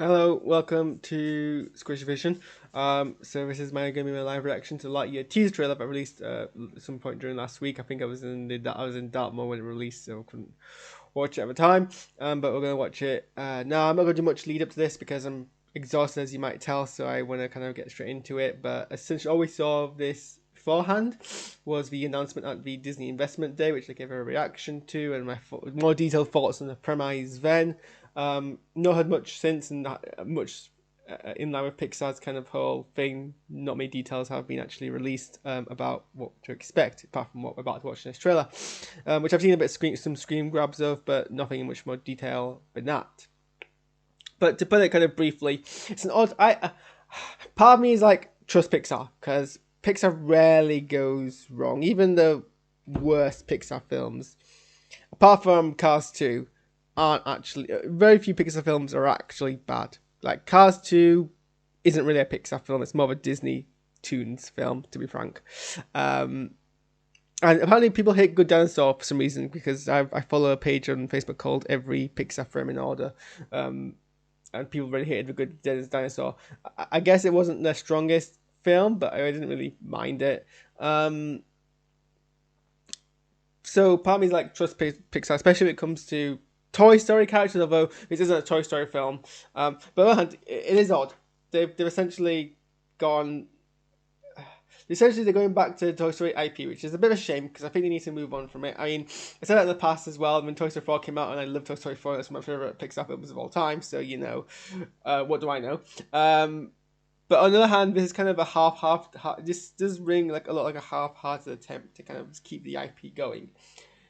Hello, welcome to SquishiVision. So this is going to be my live reaction to Lightyear teaser trailer that released at some point during last week. I think I was in Dartmoor when it released, so I couldn't watch it at the time. But we're going to watch it now. I'm not going to do much lead up to this because I'm exhausted, as you might tell. So I want to kind of get straight into it. But essentially, all we saw of this beforehand was the announcement at the Disney Investment Day, which I gave a reaction to, and my more detailed thoughts on the premise then. Not had much since, and much in line with Pixar's kind of whole thing. Not many details have been actually released about what to expect, apart from what we're about to watch in this trailer, which I've seen a bit of some screen grabs of, but nothing in much more detail than that. But to put it kind of briefly, it's an odd. Part of me is like, trust Pixar, because Pixar rarely goes wrong. Even the worst Pixar films, apart from Cars 2, aren't actually. Very few Pixar films are actually bad. Like Cars 2 isn't really a Pixar film; it's more of a Disney Toons film, to be frank. And apparently people hate Good Dinosaur for some reason, because I follow a page on Facebook called Every Pixar Frame in Order. And people really hated the Good Dinosaur. I guess it wasn't their strongest film, but I didn't really mind it. So part of me is like, trust Pixar, especially when it comes to Toy Story characters, although this isn't a Toy Story film. But on the other hand, it is odd. They've essentially gone. Essentially, they're going back to the Toy Story IP, which is a bit of a shame because I think they need to move on from it. I mean, I said that in the past as well when Toy Story 4 came out, and I love Toy Story 4. That's one of my favorite Pixar films of all time. So what do I know? But on the other hand, this is kind of a half. This does ring like a lot like a half-hearted attempt to kind of just keep the IP going.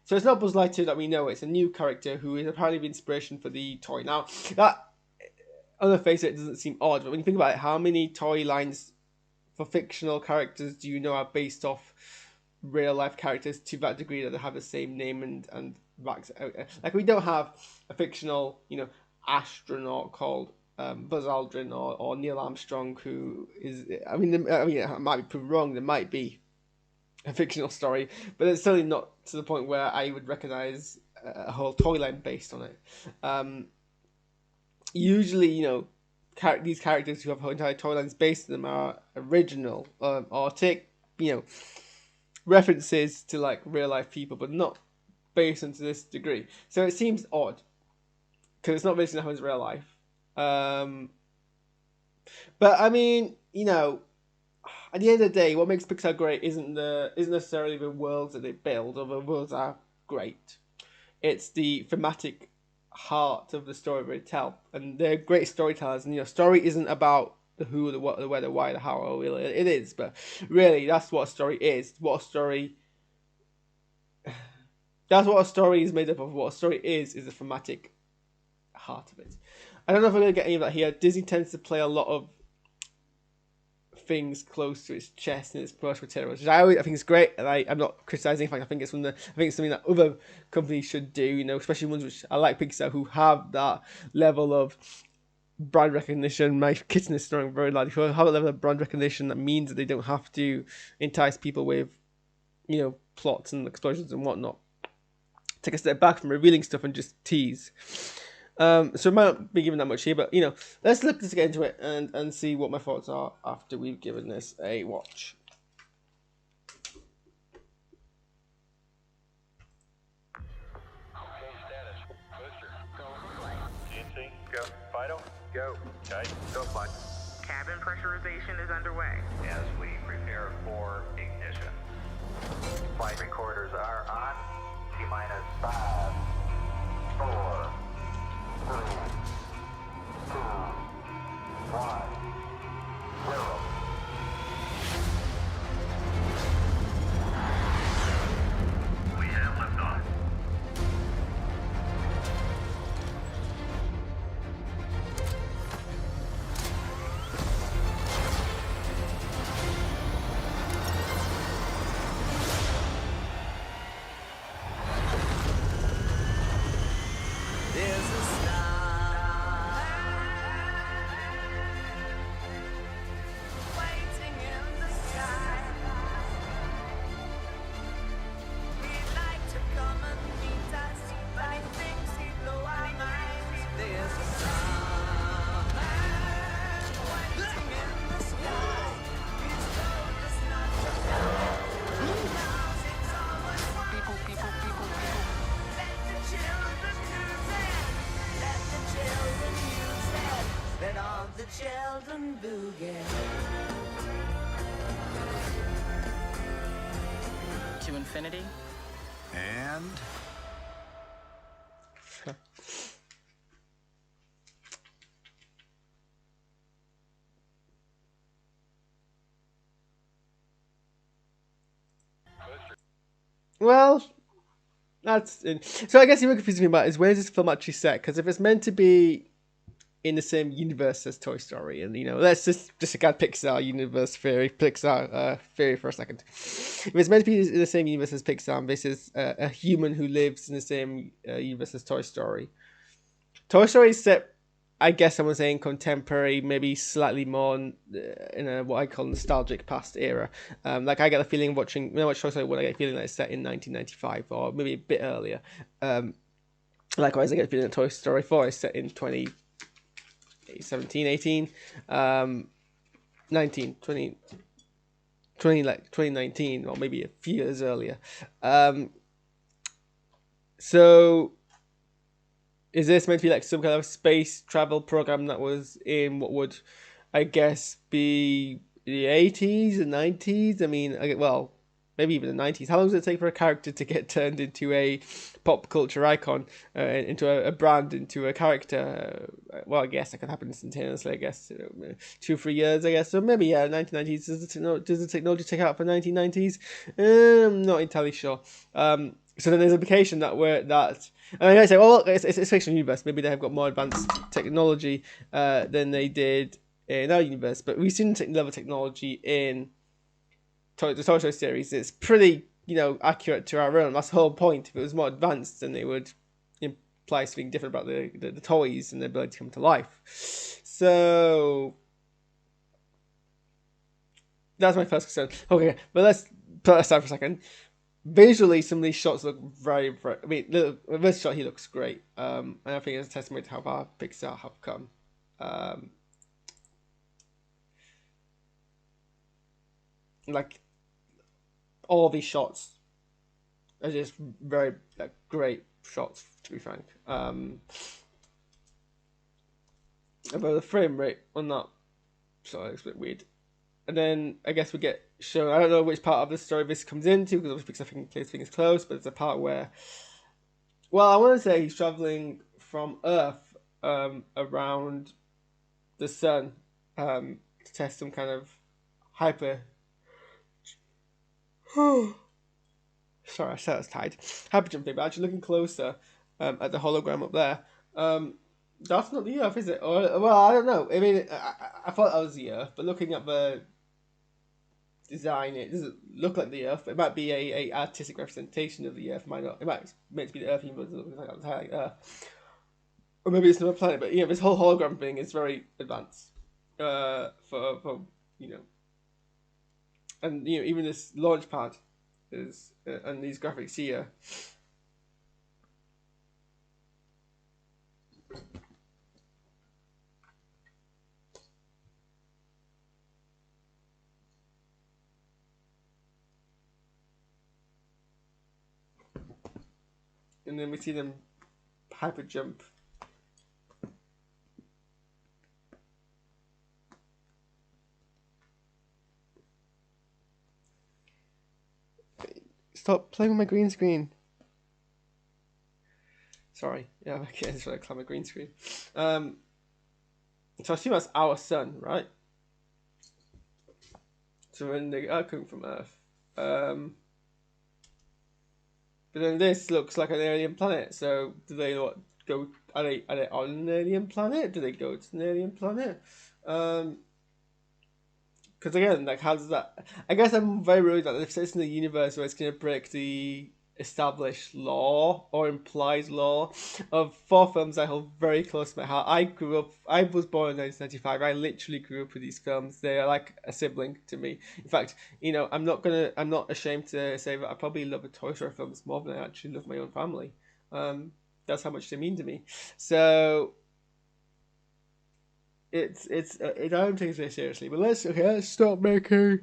So it's not Buzz Lightyear that we know. It's a new character who is apparently the inspiration for the toy. Now that on the face of it doesn't seem odd, but when you think about it, how many toy lines for fictional characters do you know are based off real life characters to that degree that they have the same name and like we don't have a fictional astronaut called Buzz Aldrin or Neil Armstrong, who is I mean it might be proven wrong. There might be a fictional story, but it's certainly not to the point where I would recognize a whole toy line based on it. Usually, these characters who have entire toy lines based on them are original or take references to like real life people, but not based on to this degree. So it seems odd because it's not based on how it's real life. But I mean, at the end of the day, what makes Pixar great isn't necessarily the worlds that they build, or the worlds are great. It's the thematic heart of the story they tell, and they're great storytellers. And story isn't about the who, the what, the where, the why, the how. Or really, it is, but really, that's what a story is. That's what a story is made up of. What a story is the thematic heart of it. I don't know if we're gonna get any of that here. Disney tends to play a lot of things close to its chest and its promotional materials, which I think is great, and I'm not criticizing. In fact, I think it's something that other companies should do. Especially ones which I like Pixar, who have that level of brand recognition. My kitten is snoring very loud. Who have a level of brand recognition that means that they don't have to entice people with, plots and explosions and whatnot. Take a step back from revealing stuff and just tease. So I might not be giving that much here, but let's get into it and see what my thoughts are after we've given this a watch. Okay, status. Booster, go. GNC, go. Fido, go. Okay, go, Bud. Cabin pressurization is underway. As we prepare for ignition. Flight recorders are on. T-minus 5, 4, 3, 2, 1, 0. We have liftoff. To infinity. And Well, that's so. I guess what confuses me about is where is this film actually set? Because if it's meant to be in the same universe as Toy Story, and let's just disregard Pixar universe theory, Pixar theory for a second. If it's meant to be in the same universe as Pixar, and this is a human who lives in the same universe as Toy Story. Toy Story is set, I guess I was saying, contemporary, maybe slightly more in a what I call nostalgic past era. Like I get the feeling watching when I watch Toy Story, I get a feeling that it's set in 1995 or maybe a bit earlier. Likewise, I get the feeling that Toy Story 4 is set in 2017, 18, 19, 20, 2019, or maybe a few years earlier. So is this meant to be like some kind of space travel program that was in what would, I guess, be the 80s and 90s? I mean, well, maybe even the 90s. How long does it take for a character to get turned into a pop culture icon, into a brand, into a character? Well, I guess that could happen instantaneously, I guess. 2-3 years, I guess. So maybe, 1990s. Does the technology take out for 1990s? I'm not entirely sure. So then there's an implication that and I say, well, it's fictional universe. Maybe they have got more advanced technology than they did in our universe. But we've seen the level of technology in the Toy Story series. It's pretty, accurate to our own. That's the whole point. If it was more advanced, then they would imply something different about the toys and their ability to come to life. So that's my first concern. Okay, but let's put that aside for a second. Visually, some of these shots look very, very. I mean, this shot, he looks great. And I think it's a testament to how far Pixar have come. Like, all these shots are just very great shots, to be frank. About the frame rate on that shot looks a bit weird. And then I guess we get shown. I don't know which part of the story this comes into because obviously Pixar plays things close, but it's a part where, well, I want to say he's traveling from Earth around the sun to test some kind of hyper. Sorry, I said I was tired. Hyper jumping, but actually looking closer at the hologram up there. That's not the Earth, is it? Or, well, I don't know. I mean, I thought that was the Earth, but looking at the design, it doesn't look like the Earth. It might be a artistic representation of the Earth. It might not. It might meant to be the Earth, even though it doesn't look like entirely Earth. Or maybe it's another planet. But this whole hologram thing is very advanced. For and even this launch pad is and these graphics here. And then we see them hyper jump. Stop playing with my green screen. Sorry. Yeah, okay, that's right, I climb a green screen. So I assume that's our sun, right? So when they are coming from Earth. But then this looks like an alien planet. So do they go? Are they on an alien planet? Do they go to an alien planet? Because again, how does that? I guess I'm very worried that if it's in a universe where it's going to break the established law or implied law of 4 films I hold very close to my heart. I was born in 1995. I literally grew up with these films. They are like a sibling to me. In fact, I'm not ashamed to say that I probably love the Toy Story films more than I actually love my own family. That's how much they mean to me. So I don't take it very seriously. But let's stop making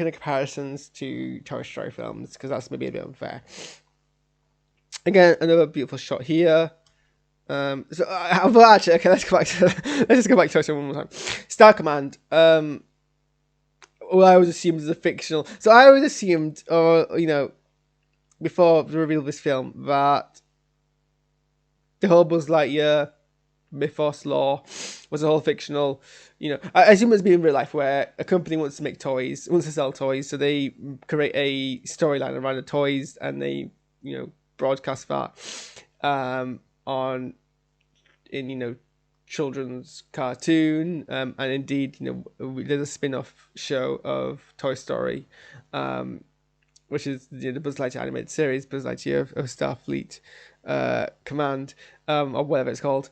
the comparisons to Toy Story films because that's maybe a bit unfair. Again, another beautiful shot here. Well, actually, okay, let's go back to let's just go back to Toy Story one more time. Star Command. Well, I always assumed as a fictional. So I always assumed, or before the reveal of this film, that the whole Buzz Lightyear mythos lore was a whole fictional. I assume it's being real life where a company wants to make toys, wants to sell toys, so they create a storyline around the toys and they broadcast that on in children's cartoon, and indeed there's a spin-off show of Toy Story, which is the Buzz Lightyear animated series, Buzz Lightyear of Starfleet Command, or whatever it's called,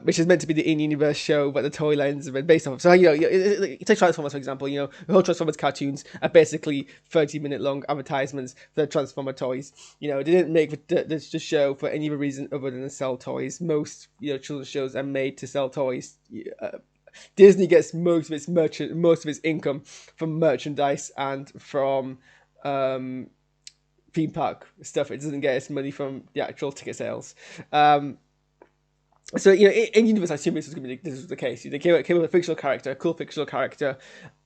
which is meant to be the in-universe show, but the toy lines are based off. So take Transformers for example. The whole Transformers cartoons are basically 30-minute long advertisements for the Transformer toys. They didn't make the show for any other reason other than to sell toys. Most children's shows are made to sell toys. Disney gets most of its income from merchandise and from theme park stuff. It doesn't get its money from the actual ticket sales. So in universe, I assume this was the case. They came up with a fictional character, a cool fictional character,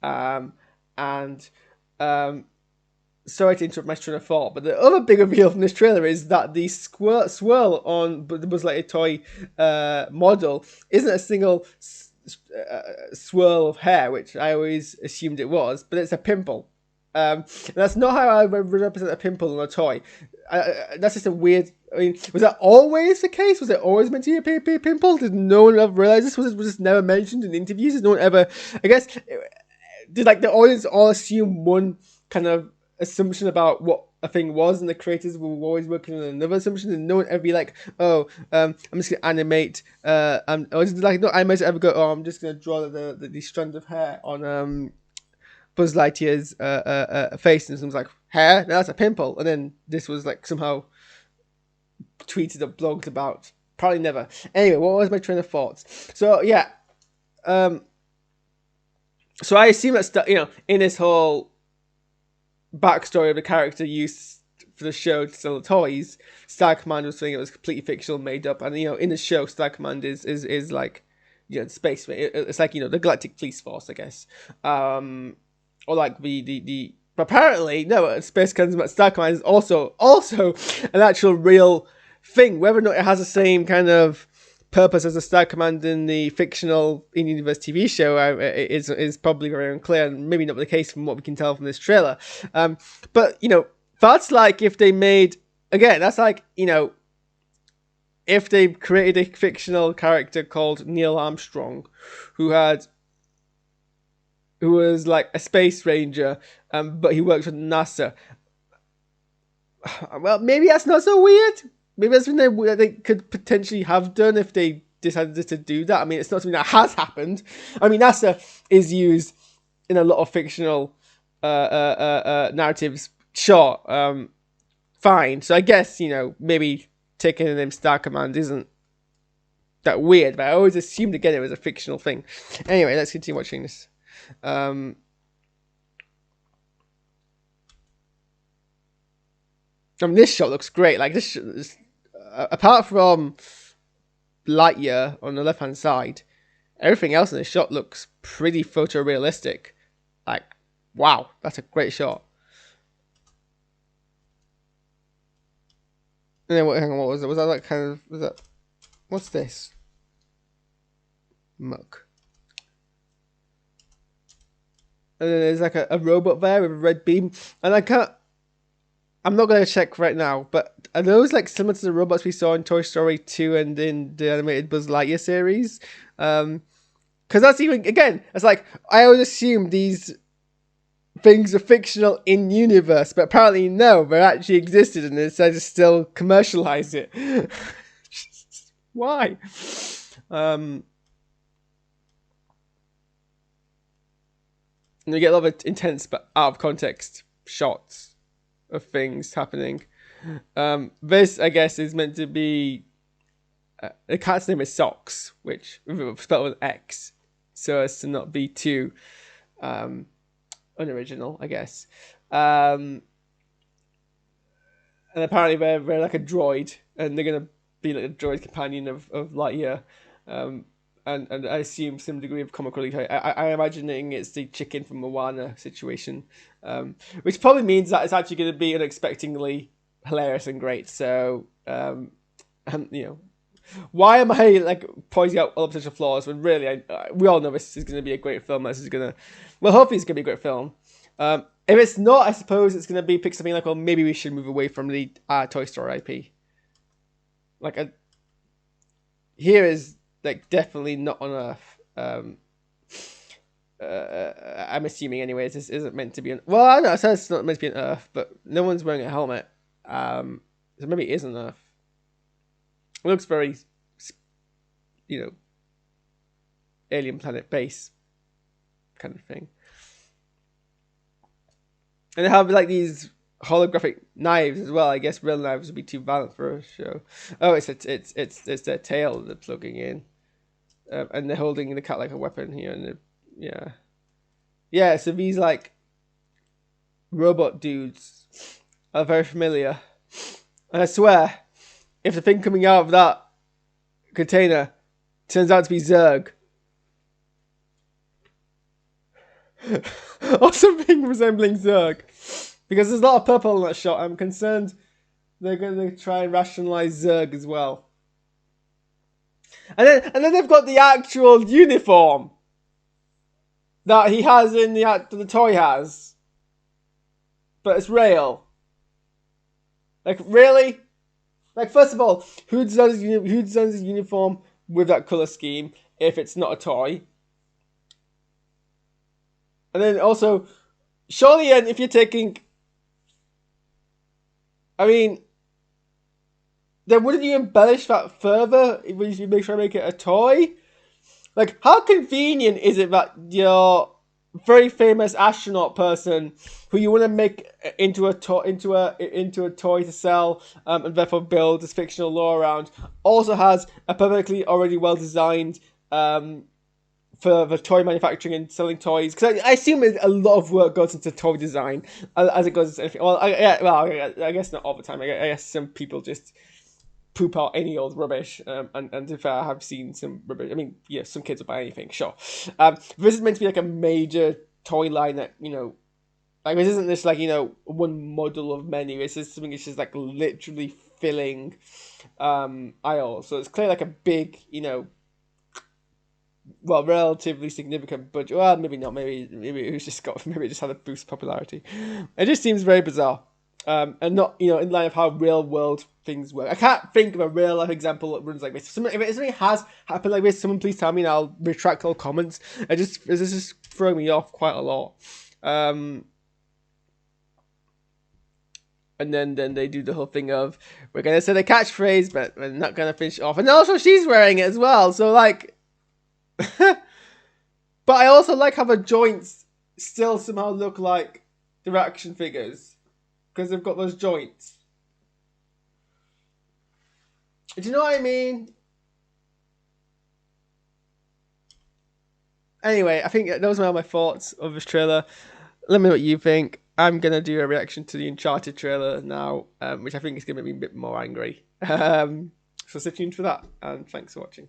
and sorry to interrupt my train of thought, but the other big reveal from this trailer is that the swirl on the Buzz Lightyear toy model isn't a single swirl of hair, which I always assumed it was, but it's a pimple. That's not how I would represent a pimple on a toy. That's just a weird. I mean, was that always the case? Was it always meant to be a pimple? Did no one ever realize this? Was just never mentioned in interviews? Did no one ever? I guess did the audience all assume one kind of assumption about what a thing was, and the creators were always working on another assumption, and no one ever be like, oh, I'm just gonna animate. Or like no animators ever go, oh, I'm just gonna draw the strand of hair on Buzz Lightyear's face, and someone's like, hair? No, that's a pimple. And then this was like somehow tweeted or blogged about. Probably never. Anyway, what was my train of thoughts? So yeah, so I assume that in this whole backstory of the character used for the show to sell the toys, Star Command was something that was completely fictional, made up, and in the show, Star Command is like space. It's like the Galactic Police Force, I guess. Or like the but apparently no, Space Command Star Command is also an actual real thing. Whether or not it has the same kind of purpose as the Star Command in the fictional in-universe TV show is probably very unclear, and maybe not the case from what we can tell from this trailer. But that's like if they made that's like if they created a fictional character called Neil Armstrong, who was like a space ranger, but he works for NASA. Well, maybe that's not so weird. Maybe that's something they could potentially have done if they decided to do that. I mean, it's not something that has happened. I mean, NASA is used in a lot of fictional narratives. Sure, fine. So I guess maybe taking the name Star Command isn't that weird, but I always assumed again it was a fictional thing. Anyway, let's continue watching this. I mean, this shot looks great. Like this, apart from Lightyear on the left-hand side, everything else in this shot looks pretty photorealistic. Like, wow, that's a great shot. And then hang on, what was it? Was that like kind of? Was that? What's this? Muck. And then there's like a robot there with a red beam, and I'm not going to check right now, but are those like similar to the robots we saw in Toy Story 2 and in the animated Buzz Lightyear series? Because that's it's like, I always assume these things are fictional in universe, but apparently no, they actually existed, and they decided to still commercialize it. Why? And you get a lot of intense but out of context shots of things happening. This, I guess, is meant to be the cat's name is Socks, which spelled with X, so as to not be too unoriginal, I guess. And apparently they're like a droid, and they're gonna be like a droid companion of Lightyear, and I assume some degree of comic relief. I'm imagining it's the chicken from Moana situation, which probably means that it's actually going to be unexpectedly hilarious and great. So, and you know, why am I like pointing out all the potential flaws when really we all know this is going to be a great film. This is going to, well, hopefully it's going to be a great film. If it's not, I suppose it's going to be pick something like, well, maybe we should move away from the Toy Story IP. Like, here is like definitely not on Earth. I'm assuming, anyways, this isn't meant to be. Well, I know I said it's not meant to be on Earth, but no one's wearing a helmet. So maybe it is on Earth. It looks very, you know, alien planet base kind of thing. And they have like these holographic knives as well. I guess real knives would be too violent for a show. Oh, it's their tail they're plugging in, and they're holding the cat like a weapon here. And yeah. So these like robot dudes are very familiar, and I swear, if the thing coming out of that container turns out to be Zurg, or something resembling Zurg, because there's a lot of purple in that shot, I'm concerned they're going to try and rationalize Zurg as well. And then they've got the actual uniform that he has in the toy has, but it's real. Like, really? Like, first of all, who designs his uniform with that color scheme if it's not a toy? And then also, surely, if you're taking, I mean, then wouldn't you embellish that further if you make sure to make it a toy? Like, how convenient is it that your very famous astronaut person, who you want to make into a toy to sell, and therefore build this fictional lore around, also has a perfectly already well designed for toy manufacturing and selling toys? Because I assume a lot of work goes into toy design as it goes into anything. Well, I guess not all the time. I guess some people just poop out any old rubbish, and if I have seen some rubbish, I mean, yeah, some kids will buy anything, sure. This is meant to be like a major toy line that, you know, like, this isn't just like, you know, one model of many. This is something that's just like literally filling aisles. So it's clearly like a big, you know, well, relatively significant budget. Well, maybe not. Maybe it just had a boost popularity. It just seems very bizarre, and not, you know, in line of how real world things work. I can't think of a real life example that runs like this. If something has happened like this, someone please tell me, and I'll retract all comments. This is just throwing me off quite a lot. And then they do the whole thing of, we're gonna say the catchphrase, but we're not gonna finish it off. And also she's wearing it as well. So like. But I also like how the joints still somehow look like their action figures, because they've got those joints. Do you know what I mean? Anyway, I think those are all my thoughts of this trailer. Let me know what you think. I'm going to do a reaction to the Uncharted trailer now, which I think is going to make me a bit more angry. So stay tuned for that, and thanks for watching.